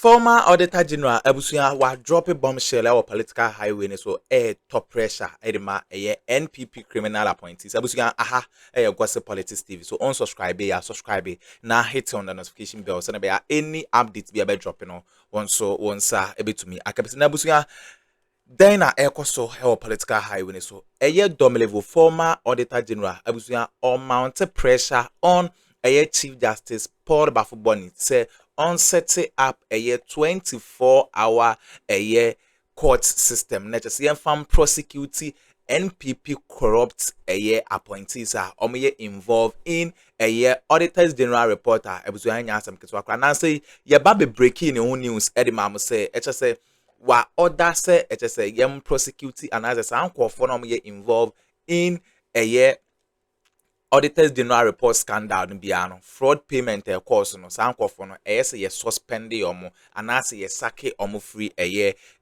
Former Auditor General Abusuya wa drop a bombshell or political highway so top pressure edema NPP criminal appointees Abusuya aha gossip politics TV so unsubscribe ya subscribe na hit on the notification bell so na be any updates be dropping on once a bit to me akabisi na Abusuya then na so political highway so dom level former Auditor General Abusuya on mounted pressure on Chief Justice Paul Bafuboni say on setting up a 24-hour court system. Not just from prosecuting NPP corrupt appointees are involved in auditors general reporter. Ebusuanya some kitwa. Now say ya baby breaking news. Eddie Mamu say say wa order say say yem prosecuting and as a sound for involved in auditors general report scandal no biano fraud payment course no sanko for no say ye suspend omo anase ye sake omo free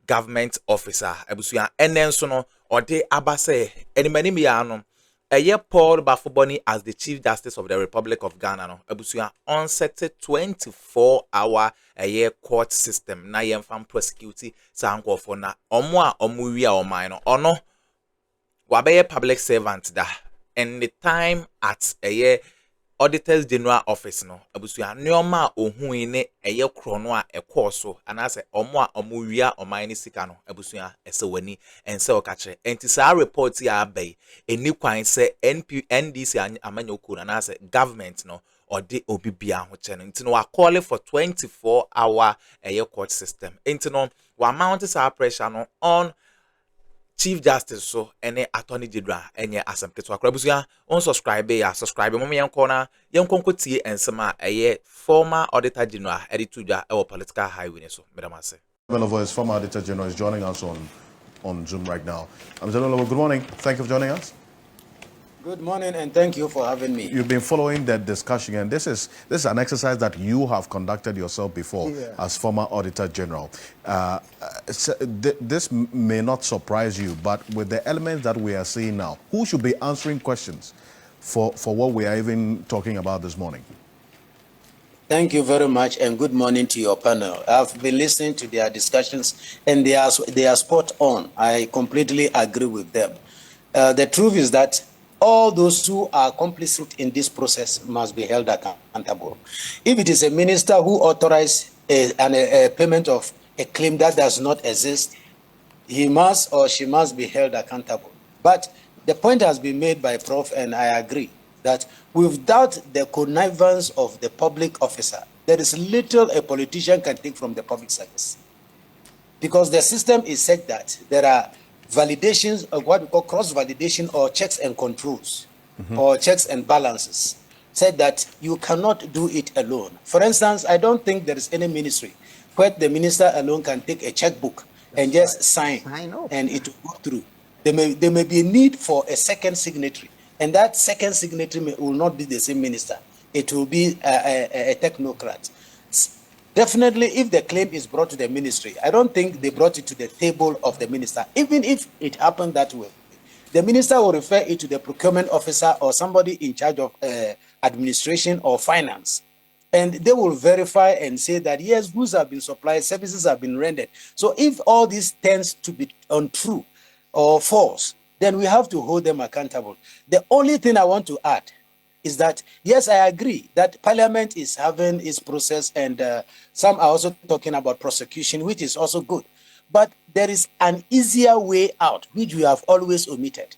government officer abusuya enen so no ode abase enimani biano Paul Bafuboni as the Chief Justice of the Republic of Ghana no abusuya on set 24-hour court system na yem fam prosecute sanko for na omo a omo wi a oman no ono wabeye public servant da. And the time at auditors general office no abusuya nyoma ohuine krono a ekoso anase omo a omuwia omani sika no abusuya esewani ense okache enti sa report ya abai eni kwan se NDC amanyoku na anase government no ode obibia ho che no enti no wa call for 24-hour court system enti no wa mount sa pressure no on Chief Justice so any attorney general enye asem ketwa krabusuya unsubscribe ya subscribe mo yen corner yen konkotie ensema former auditor general edituja political highway so medamase Voice former auditor general is joining us on Zoom right now. Good morning. Thank you for joining us. Good morning and thank you for having me. You've been following that discussion, and this is an exercise that you have conducted yourself before as former Auditor General. This may not surprise you, but with the elements that we are seeing now, who should be answering questions for what we are even talking about this morning? Thank you very much and good morning to your panel. I've been listening to their discussions and they are spot on. I completely agree with them. The truth is that all those who are complicit in this process must be held accountable. If it is a minister who authorized a payment of a claim that does not exist, he must or she must be held accountable. But the point has been made by Prof, and I agree, that without the connivance of the public officer, there is little a politician can take from the public service. Because the system is such that there are validations of what we call cross-validation or checks and controls or checks and balances, said that you cannot do it alone. For instance, I don't think there is any ministry where the minister alone can take a checkbook and just sign and it will go through. There may be a need for a second signatory, and that second signatory will not be the same minister. It will be a technocrat. Definitely, if the claim is brought to the ministry, I don't think they brought it to the table of the minister. Even if it happened that way, the minister will refer it to the procurement officer or somebody in charge of administration or finance. And they will verify and say that, yes, goods have been supplied, services have been rendered. So if all this tends to be untrue or false, then we have to hold them accountable. The only thing I want to add is that, yes, I agree that Parliament is having its process, and some are also talking about prosecution, which is also good. But there is an easier way out, which we have always omitted.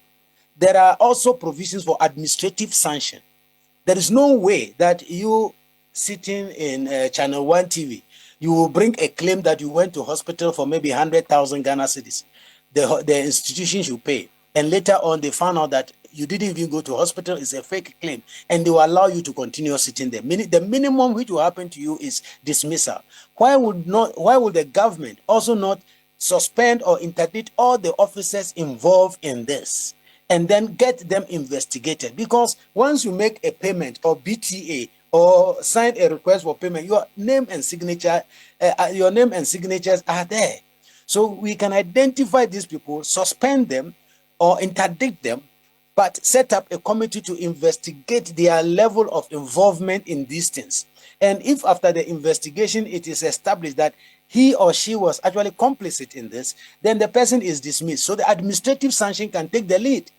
There are also provisions for administrative sanction. There is no way that you sitting in Channel 1 TV, you will bring a claim that you went to hospital for maybe 100,000 Ghana cedis. The institution should pay. And later on, they found out that you didn't even go to hospital, it's a fake claim, and they will allow you to continue sitting there. The minimum which will happen to you is dismissal. Why would the government also not suspend or interdict all the officers involved in this and then get them investigated? Because once you make a payment or BTA or sign a request for payment, your name and signatures are there. So we can identify these people, suspend them or interdict them, but set up a committee to investigate their level of involvement in these things. And if after the investigation it is established that he or she was actually complicit in this, then the person is dismissed. So the administrative sanction can take the lead.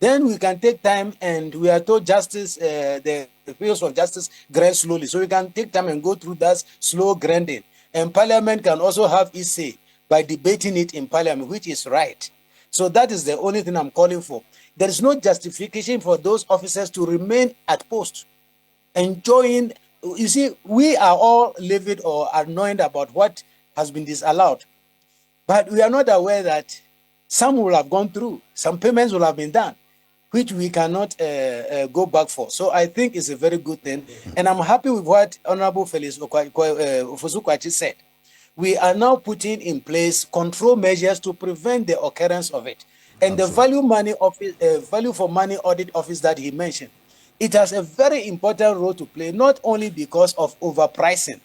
Then we can take time, and we are told justice, the wheels of justice grind slowly. So we can take time and go through that slow grinding. And Parliament can also have its say by debating it in Parliament, which is right. So that is the only thing I'm calling for. There is no justification for those officers to remain at post, enjoying. You see, we are all livid or annoyed about what has been disallowed, but we are not aware that some will have gone through, some payments will have been done, which we cannot go back for. So I think it's a very good thing. And I'm happy with what Honorable Felix Ofusukwachi said. We are now putting in place control measures to prevent the occurrence of it. And the value for money audit office that he mentioned, it has a very important role to play, not only because of overpricing.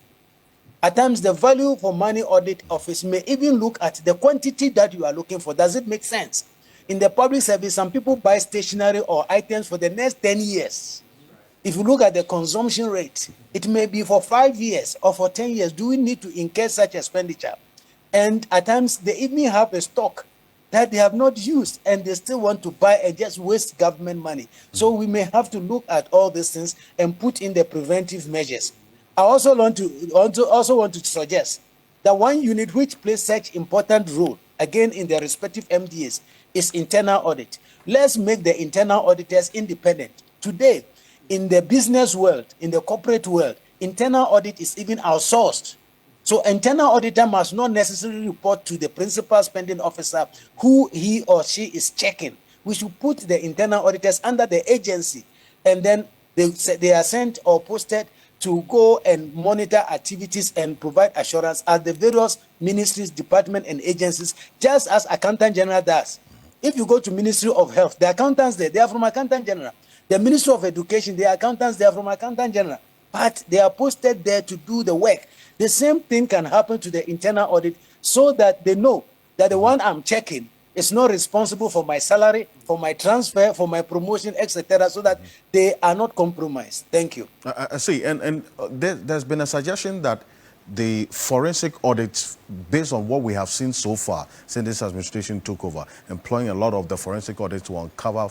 At times, the value for money audit office may even look at the quantity that you are looking for. Does it make sense? In the public service, some people buy stationery or items for the next 10 years. If you look at the consumption rate, it may be for 5 years or for 10 years. Do we need to incur such expenditure? And at times, they even have a stock that they have not used, and they still want to buy and just waste government money. So we may have to look at all these things and put in the preventive measures. I also want to suggest that one unit which plays such important role, again in their respective MDAs, is internal audit. Let's make the internal auditors independent. Today, in the business world, in the corporate world, internal audit is even outsourced. So internal auditor must not necessarily report to the principal spending officer who he or she is checking. We should put the internal auditors under the agency, and then they are sent or posted to go and monitor activities and provide assurance at the various ministries, departments, and agencies, just as Accountant General does. If you go to Ministry of Health, the accountants there, they are from Accountant General. The Ministry of Education, the accountants, they are from Accountant General. But they are posted there to do the work. The same thing can happen to the internal audit, so that they know that the one I'm checking is not responsible for my salary, for my transfer, for my promotion, etc., so that they are not compromised. Thank you. I see. And there's been a suggestion that the forensic audits, based on what we have seen so far since this administration took over, employing a lot of the forensic audits to uncover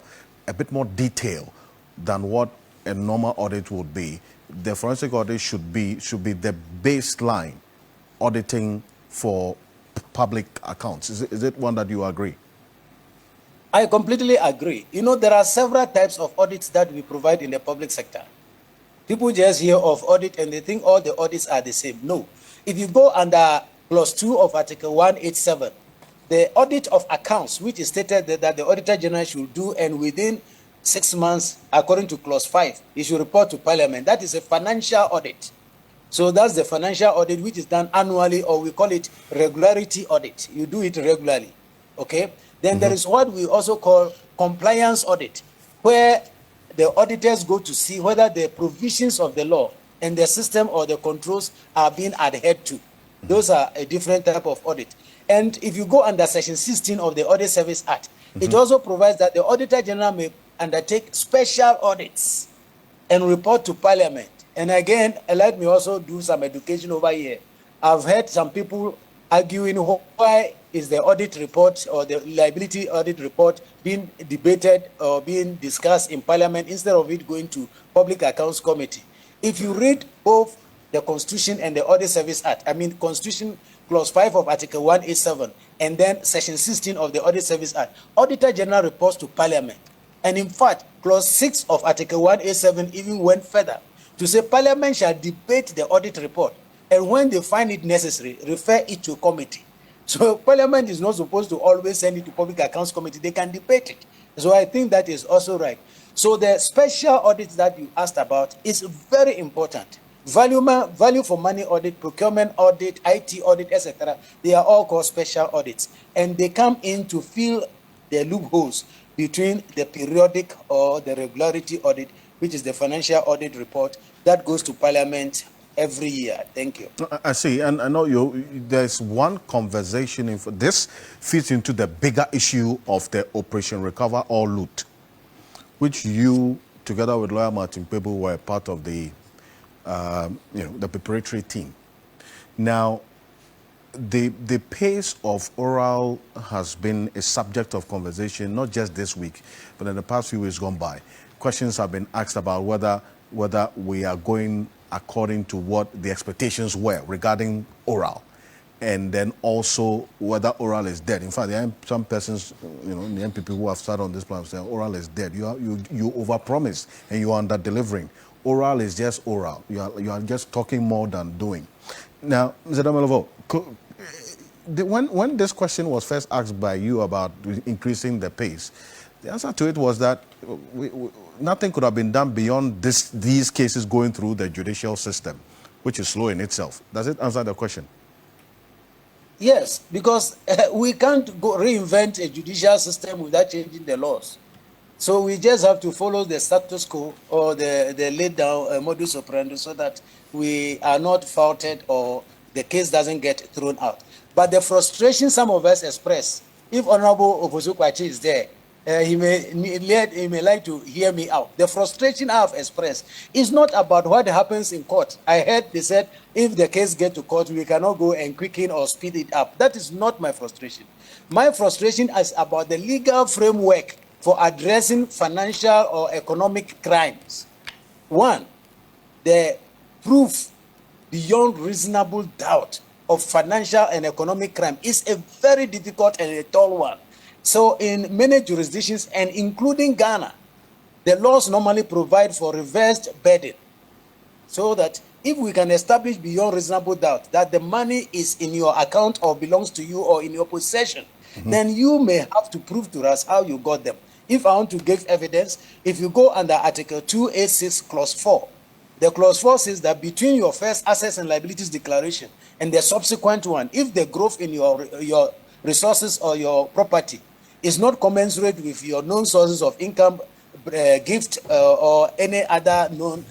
a bit more detail than what a normal audit would be. The forensic audit should be the baseline auditing for public accounts. Is it one that you agree? I completely agree. You know, there are several types of audits that we provide in the public sector. People just hear of audit and they think all the audits are the same. No. If you go under clause 2 of Article 187, the audit of accounts, which is stated that the Auditor General should do, and within 6 months, according to clause 5, he should report to Parliament. That is a financial audit. So that's the financial audit, which is done annually, or we call it regularity audit. You do it regularly, okay? Then there is what we also call compliance audit, where the auditors go to see whether the provisions of the law and the system or the controls are being adhered to. Those are a different type of audit. And if you go under Section 16 of the Audit Service Act, it also provides that the Auditor General may undertake special audits and report to Parliament. And again, let me also do some education over here. I've heard some people arguing why is the audit report or the liability audit report being debated or being discussed in Parliament instead of it going to Public Accounts Committee. If you read both the Constitution and the Audit Service Act, I mean Constitution Clause 5 of Article 187 and then Section 16 of the Audit Service Act, Auditor General reports to Parliament. And in fact, Clause 6 of Article 187 even went further to say Parliament shall debate the audit report, and when they find it necessary, refer it to committee. So Parliament is not supposed to always send it to Public Accounts Committee. They can debate it. So I think that is also right. So the special audits that you asked about is very important. Value for money audit, procurement audit, IT audit, etc. They are all called special audits, and they come in to fill the loopholes between the periodic or the regularity audit, which is the financial audit report that goes to Parliament every year. Thank you. I see, and I know there's one conversation. This fits into the bigger issue of the Operation Recover or Loot. which you, together with lawyer Martin Pebu, were part of the, the preparatory team. Now, the pace of oral has been a subject of conversation, not just this week, but in the past few weeks gone by. Questions have been asked about whether we are going according to what the expectations were regarding oral, and then also whether oral is dead. In fact, there are some persons, in the NPP who have started on this plan saying oral is dead. You overpromise and you are under-delivering. Oral is just oral. You are just talking more than doing. Now, Mr. Damelovo, when this question was first asked by you about increasing the pace, the answer to it was that nothing could have been done beyond these cases going through the judicial system, which is slow in itself. Does it answer the question? Yes, because we can't go reinvent a judicial system without changing the laws. So we just have to follow the status quo or the laid down modus operandi so that we are not faulted or the case doesn't get thrown out. But the frustration some of us express, if Honorable Opozukwachi is there, he may like to hear me out. The frustration I have expressed is not about what happens in court. I heard they said if the case gets to court, we cannot go and quicken or speed it up. That is not my frustration. My frustration is about the legal framework for addressing financial or economic crimes. One, the proof beyond reasonable doubt of financial and economic crime is a very difficult and a tall one. So in many jurisdictions, and including Ghana, the laws normally provide for reversed burden. So that if we can establish beyond reasonable doubt that the money is in your account or belongs to you or in your possession, then you may have to prove to us how you got them. If I want to give evidence, if you go under Article 286, Clause 4, the Clause 4 says that between your first assets and liabilities declaration and the subsequent one, if the growth in your resources or your property is not commensurate with your known sources of income, gift, or any other known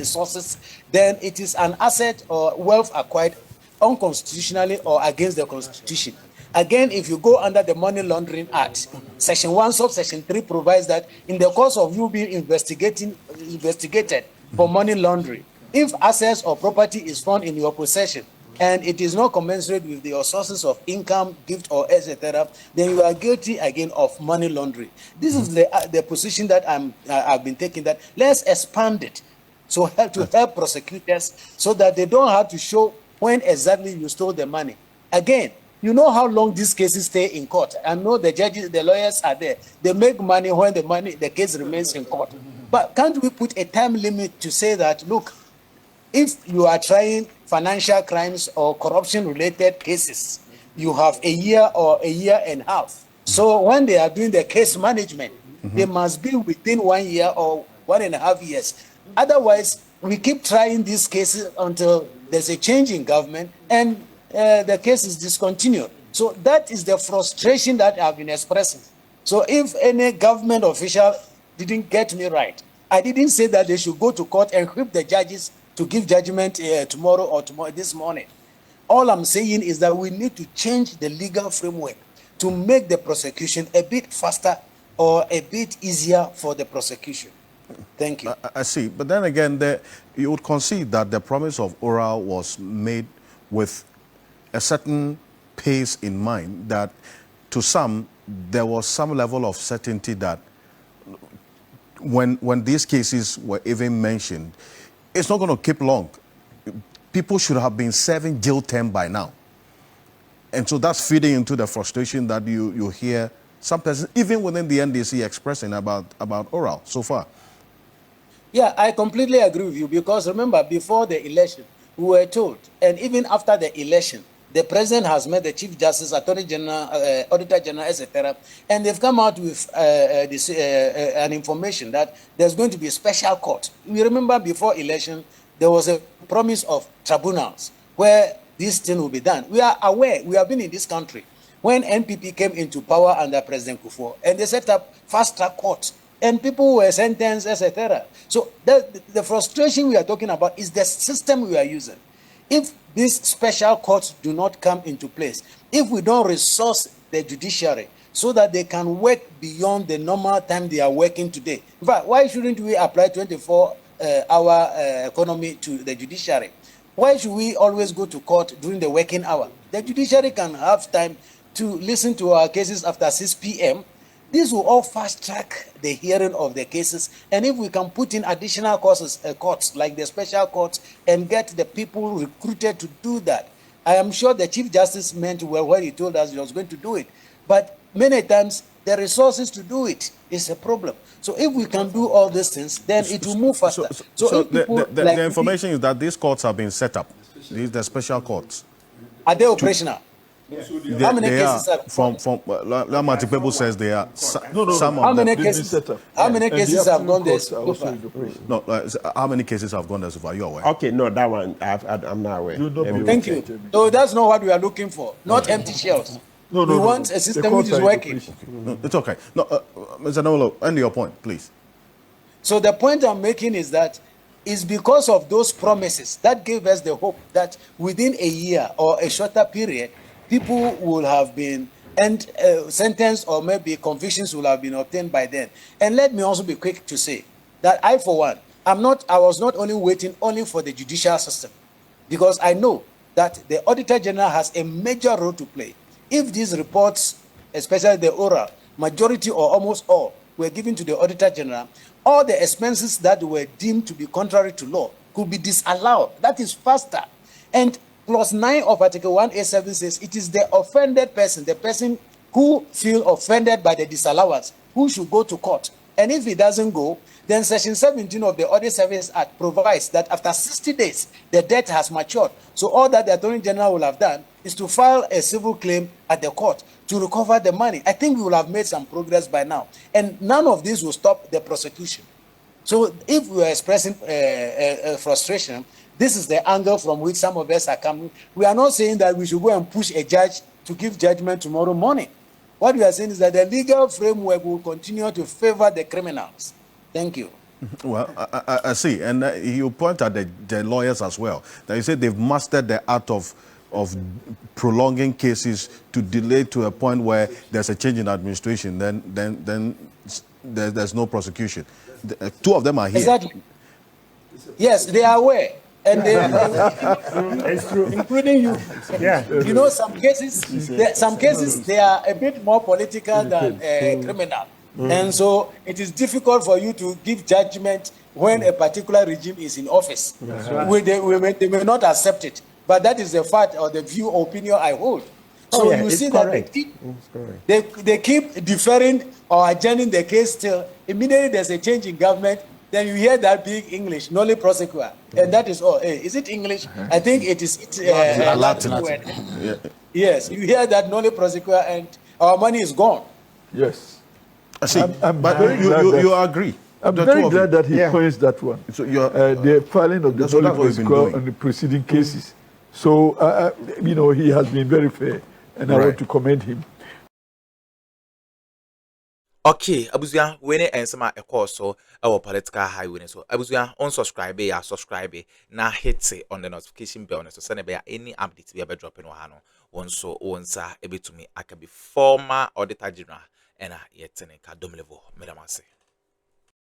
sources, then it is an asset or wealth acquired unconstitutionally or against the Constitution. Again, if you go under the Money Laundering Act, Section 1, Subsection 3 provides that in the course of you being investigated for money laundering, if assets or property is found in your possession and it is not commensurate with your sources of income, gift, or etc., then you are guilty again of money laundering. This is the position that I've been taking, that let's expand it so to help prosecutors so that they don't have to show when exactly you stole the money. Again, you know how long these cases stay in court. I know the judges, the lawyers are there. They make money when the case remains in court. But can't we put a time limit to say that, look, if you are trying financial crimes or corruption-related cases, you have a year or a year and a half. So when they are doing the case management, they must be within 1 year or 1.5 years. Otherwise, we keep trying these cases until there's a change in government and the case is discontinued. So that is the frustration that I've been expressing. So if any government official didn't get me right, I didn't say that they should go to court and whip the judges to give judgment tomorrow or this morning. All I'm saying is that we need to change the legal framework to make the prosecution a bit faster or a bit easier for the prosecution. Thank you. I see. But then again, you would concede that the promise of oral was made with a certain pace in mind, that to some, there was some level of certainty that when these cases were even mentioned, it's not going to keep long. People should have been serving jail term by now. And so that's feeding into the frustration that you hear some persons, even within the NDC, expressing about oral so far. Yeah, I completely agree with you, because remember, before the election, we were told, and even after the election, the president has met the Chief Justice, Attorney General, Auditor General, etc., and they've come out with an information that there's going to be a special court. We remember before election, there was a promise of tribunals where this thing will be done. We are aware, we have been in this country when NPP came into power under President Kufuor, and they set up fast-track courts, and people were sentenced, etc. So the frustration we are talking about is the system we are using. If these special courts do not come into place, if we don't resource the judiciary so that they can work beyond the normal time they are working today. In fact, why shouldn't we apply 24-hour economy to the judiciary? Why should we always go to court during the working hour? The judiciary can have time to listen to our cases after 6 p.m. This will all fast track the hearing of the cases. And if we can put in additional courts like the special courts and get the people recruited to do that, I am sure the Chief Justice meant well when he told us he was going to do it. But many times, the resources to do it is a problem. So if we can do all these things, then it will move faster. So the information is that these courts have been set up. These the special courts. Are they operational? How many cases are from Lamati people says they are some how of many them. cases? How many cases have gone there so far? No, how many cases have gone there so far? You're aware? Okay, no, that one I'm not aware. Thank you. So that's not what we are looking for. Not empty shells. We want a system which is working. No, it's okay. No, Mr. Nolo, end your point, please. So the point I'm making is that it's because of those promises that gave us the hope that within a year or a shorter period, people will have been sentenced or maybe convictions will have been obtained by then. And let me also be quick to say that I, for one, I was not only waiting only for the judicial system, because I know that the Auditor General has a major role to play. If these reports, especially the oral, majority or almost all, were given to the Auditor General, all the expenses that were deemed to be contrary to law could be disallowed. That is faster. And Clause 9 of Article 1A7 says it is the offended person, the person who feels offended by the disallowance, who should go to court. And if he doesn't go, then Section 17 of the Audit Service Act provides that after 60 days, the debt has matured. So all that the Attorney General will have done is to file a civil claim at the court to recover the money. I think we will have made some progress by now. And none of this will stop the prosecution. So if we are expressing frustration, this is the angle from which some of us are coming. We are not saying that we should go and push a judge to give judgment tomorrow morning. What we are saying is that the legal framework will continue to favor the criminals. Thank you. Well, I see. And you point at the lawyers as well. That you say they've mastered the art of prolonging cases to delay to a point where there's a change in administration, then there's no prosecution. Two of them are here. Exactly. Yes, they are aware. And they, It's true. including you. Yeah. You know, some cases they are a bit more political than criminal. And so it is difficult for you to give judgment when a particular regime is in office. Right. They may not accept it. But that is the fact or the view or opinion I hold. So you see correct. That they keep deferring or adjourning the case till immediately there's a change in government. Then you hear that big English, nolli prosequa, and that is all. Hey, is it English? I think it is Latin word. Yeah. Yes, you hear that nolli prosequa, and our money is gone. Yes. I see. But you agree. I'm very glad that he points that one. So the filing of the nolli prosequa on the preceding cases. So, you know, he has been very fair, and I want to commend him. Okay, abusua wene ensema course so our political highway so abusua unsubscribe ya subscribe na hit on the notification bell so send be any update be drop in ha no wonso wonsa ebetumi aka be former auditor general ena yetene ka dom level medamase.